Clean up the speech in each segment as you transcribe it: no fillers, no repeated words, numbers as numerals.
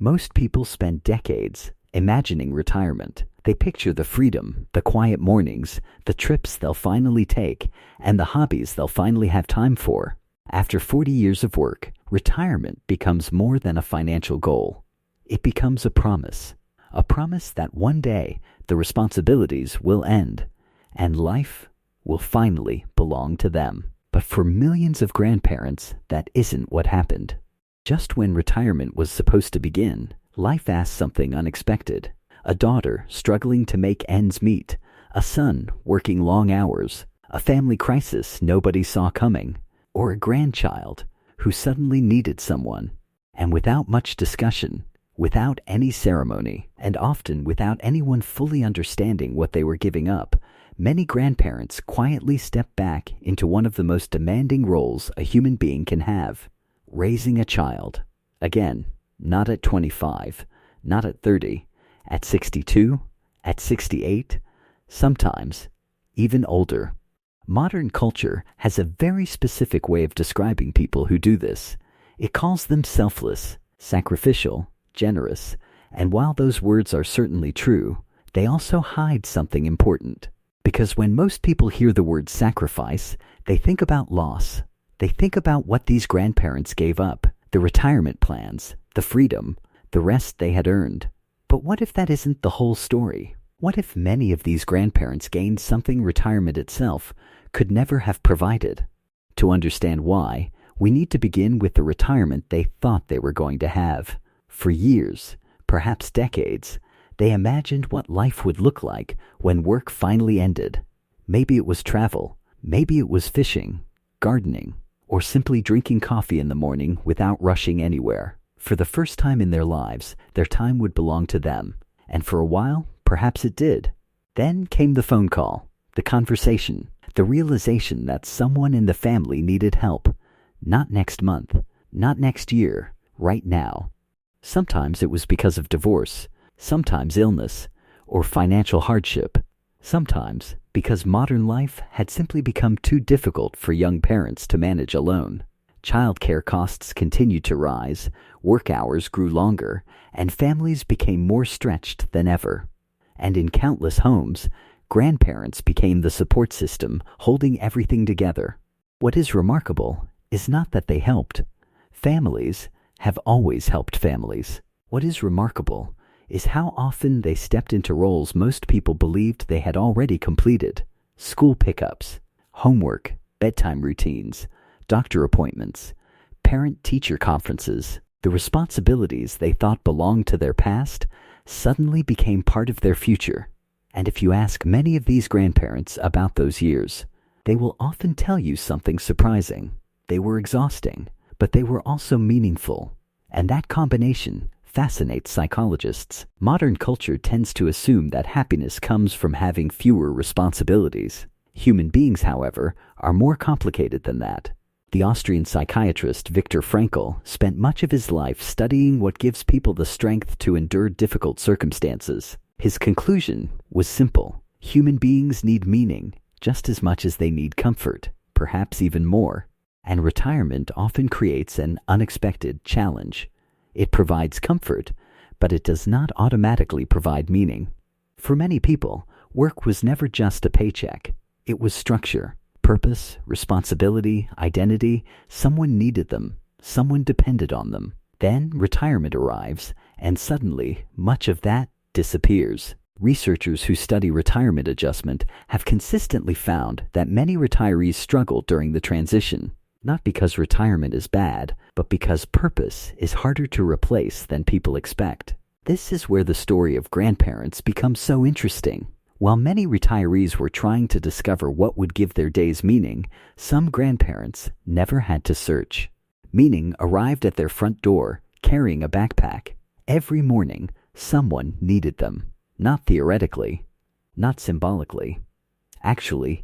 Most people spend decades imagining retirement. They picture the freedom, the quiet mornings, the trips they'll finally take, and the hobbies they'll finally have time for. After 40 years of work, retirement becomes more than a financial goal. It becomes a promise that one day the responsibilities will end, and life will finally belong to them. But for millions of grandparents, that isn't what happened. Just when retirement was supposed to begin, life asked something unexpected. A daughter struggling to make ends meet, a son working long hours, a family crisis nobody saw coming, or a grandchild who suddenly needed someone. And without much discussion, without any ceremony, and often without anyone fully understanding what they were giving up, many grandparents quietly step back into one of the most demanding roles a human being can have: raising a child. Again, not at 25, not at 30, at 62, at 68, sometimes even older. Modern culture has a very specific way of describing people who do this. It calls them selfless, sacrificial, generous, and while those words are certainly true, they also hide something important. Because when most people hear the word sacrifice, they think about loss. They think about what these grandparents gave up, the retirement plans, the freedom, the rest they had earned. But what if that isn't the whole story? What if many of these grandparents gained something retirement itself could never have provided? To understand why, we need to begin with the retirement they thought they were going to have. For years, perhaps decades, they imagined what life would look like when work finally ended. Maybe it was travel, maybe it was fishing, gardening, or simply drinking coffee in the morning without rushing anywhere. For the first time in their lives, their time would belong to them. And for a while, perhaps it did. Then came the phone call, the conversation, the realization that someone in the family needed help. Not next month, not next year, right now. Sometimes it was because of divorce, sometimes illness, or financial hardship. Sometimes because modern life had simply become too difficult for young parents to manage alone. Childcare costs continued to rise, work hours grew longer, and families became more stretched than ever. And in countless homes, grandparents became the support system holding everything together. What is remarkable is not that they helped. Families have always helped families. What is remarkable is how often they stepped into roles most people believed they had already completed. School pickups, homework, bedtime routines, doctor appointments, parent-teacher conferences. The responsibilities they thought belonged to their past suddenly became part of their future. And if you ask many of these grandparents about those years, they will often tell you something surprising. They were exhausting, but they were also meaningful. And that combination fascinates psychologists. Modern culture tends to assume that happiness comes from having fewer responsibilities. Human beings, however, are more complicated than that. The Austrian psychiatrist Viktor Frankl spent much of his life studying what gives people the strength to endure difficult circumstances. His conclusion was simple. Human beings need meaning just as much as they need comfort, perhaps even more. And retirement often creates an unexpected challenge. It provides comfort, but it does not automatically provide meaning. For many people, work was never just a paycheck. It was structure, purpose, responsibility, identity. Someone needed them. Someone depended on them. Then retirement arrives, and suddenly much of that disappears. Researchers who study retirement adjustment have consistently found that many retirees struggle during the transition. Not because retirement is bad, but because purpose is harder to replace than people expect. This is where the story of grandparents becomes so interesting. While many retirees were trying to discover what would give their days meaning, some grandparents never had to search. Meaning arrived at their front door, carrying a backpack. Every morning, someone needed them. Not theoretically, not symbolically. Actually,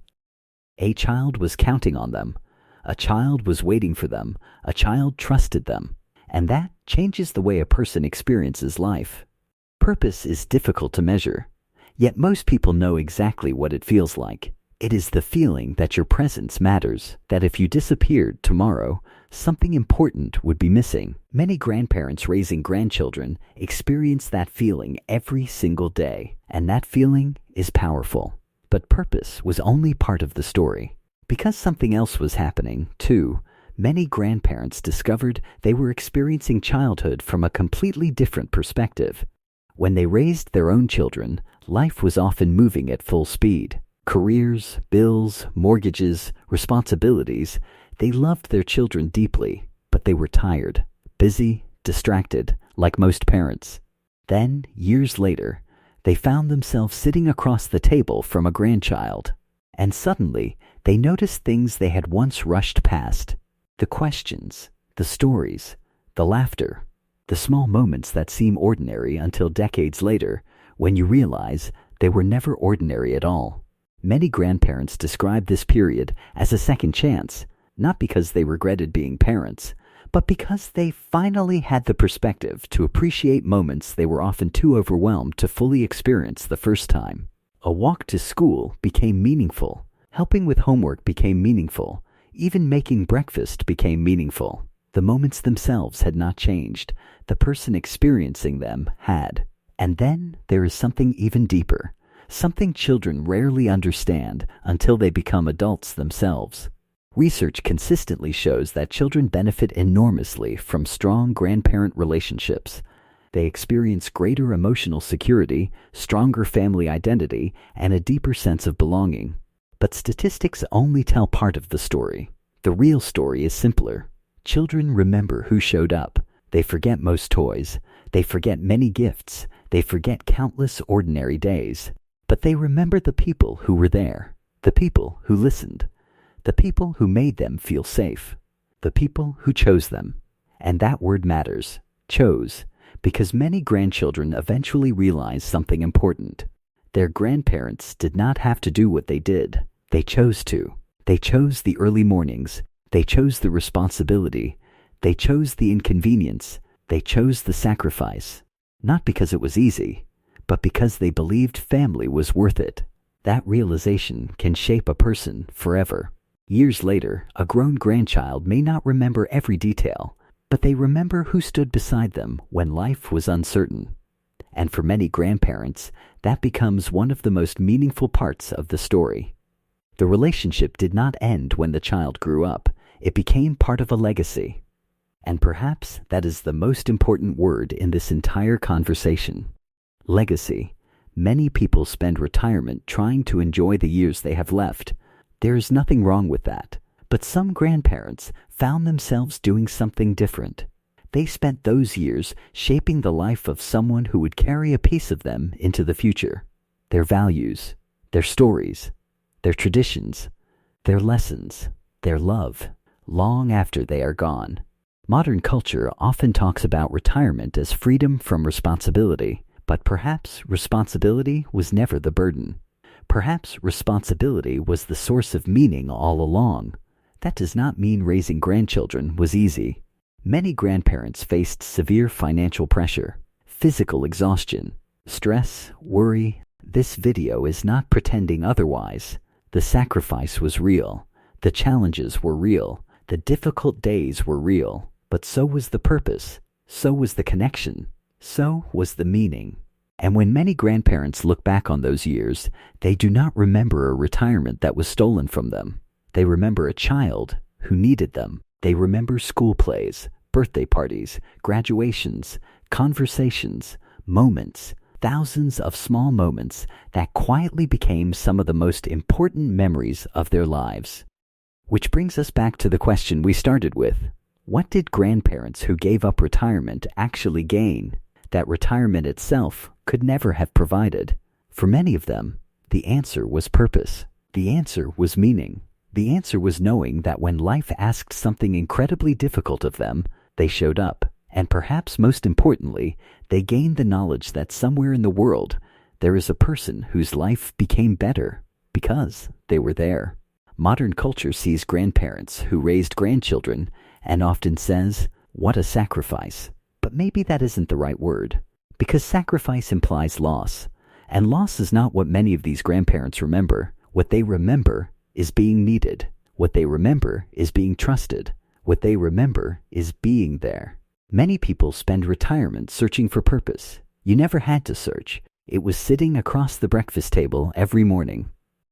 a child was counting on them. A child was waiting for them. A child trusted them. And that changes the way a person experiences life. Purpose is difficult to measure, yet most people know exactly what it feels like. It is the feeling that your presence matters, that if you disappeared tomorrow, something important would be missing. Many grandparents raising grandchildren experience that feeling every single day, and that feeling is powerful. But purpose was only part of the story. Because something else was happening, too, many grandparents discovered they were experiencing childhood from a completely different perspective. When they raised their own children, life was often moving at full speed. Careers, bills, mortgages, responsibilities. They loved their children deeply, but they were tired, busy, distracted, like most parents. Then, years later, they found themselves sitting across the table from a grandchild. And suddenly, they noticed things they had once rushed past. The questions, the stories, the laughter, the small moments that seem ordinary until decades later, when you realize they were never ordinary at all. Many grandparents describe this period as a second chance, not because they regretted being parents, but because they finally had the perspective to appreciate moments they were often too overwhelmed to fully experience the first time. A walk to school became meaningful. Helping with homework became meaningful. Even making breakfast became meaningful. The moments themselves had not changed. The person experiencing them had. And then there is something even deeper. Something children rarely understand until they become adults themselves. Research consistently shows that children benefit enormously from strong grandparent relationships. They experience greater emotional security, stronger family identity, and a deeper sense of belonging. But statistics only tell part of the story. The real story is simpler. Children remember who showed up. They forget most toys. They forget many gifts. They forget countless ordinary days. But they remember the people who were there, the people who listened, the people who made them feel safe, the people who chose them. And that word matters, chose, because many grandchildren eventually realize something important. Their grandparents did not have to do what they did. They chose to. They chose the early mornings. They chose the responsibility. They chose the inconvenience. They chose the sacrifice. Not because it was easy, but because they believed family was worth it. That realization can shape a person forever. Years later, a grown grandchild may not remember every detail, but they remember who stood beside them when life was uncertain. And for many grandparents, that becomes one of the most meaningful parts of the story. The relationship did not end when the child grew up. It became part of a legacy. And perhaps that is the most important word in this entire conversation. Legacy. Many people spend retirement trying to enjoy the years they have left. There is nothing wrong with that. But some grandparents found themselves doing something different. They spent those years shaping the life of someone who would carry a piece of them into the future. Their values, their stories, their traditions, their lessons, their love, long after they are gone. Modern culture often talks about retirement as freedom from responsibility. But perhaps responsibility was never the burden. Perhaps responsibility was the source of meaning all along. That does not mean raising grandchildren was easy. Many grandparents faced severe financial pressure, physical exhaustion, stress, worry. This video is not pretending otherwise. The sacrifice was real. The challenges were real. The difficult days were real. But so was the purpose. So was the connection. So was the meaning. And when many grandparents look back on those years, they do not remember a retirement that was stolen from them. They remember a child who needed them. They remember school plays, birthday parties, graduations, conversations, moments, thousands of small moments that quietly became some of the most important memories of their lives. Which brings us back to the question we started with. What did grandparents who gave up retirement actually gain that retirement itself could never have provided? For many of them, the answer was purpose. The answer was meaning. The answer was knowing that when life asked something incredibly difficult of them, they showed up. And perhaps most importantly, they gained the knowledge that somewhere in the world, there is a person whose life became better because they were there. Modern culture sees grandparents who raised grandchildren and often says, "What a sacrifice." But maybe that isn't the right word, because sacrifice implies loss, and loss is not what many of these grandparents remember. What they remember is being needed. What they remember is being trusted. What they remember is being there. Many people spend retirement searching for purpose. You never had to search. It was sitting across the breakfast table every morning.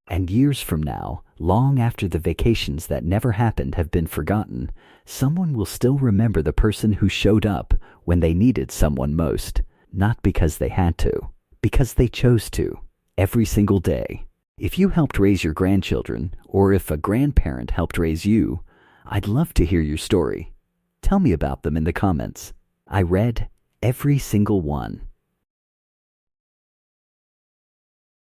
And years from now, long after the vacations that never happened have been forgotten, someone will still remember the person who showed up when they needed someone most. Not because they had to, because they chose to, every single day. If you helped raise your grandchildren, or if a grandparent helped raise you, I'd love to hear your story. Tell me about them in the comments. I read every single one.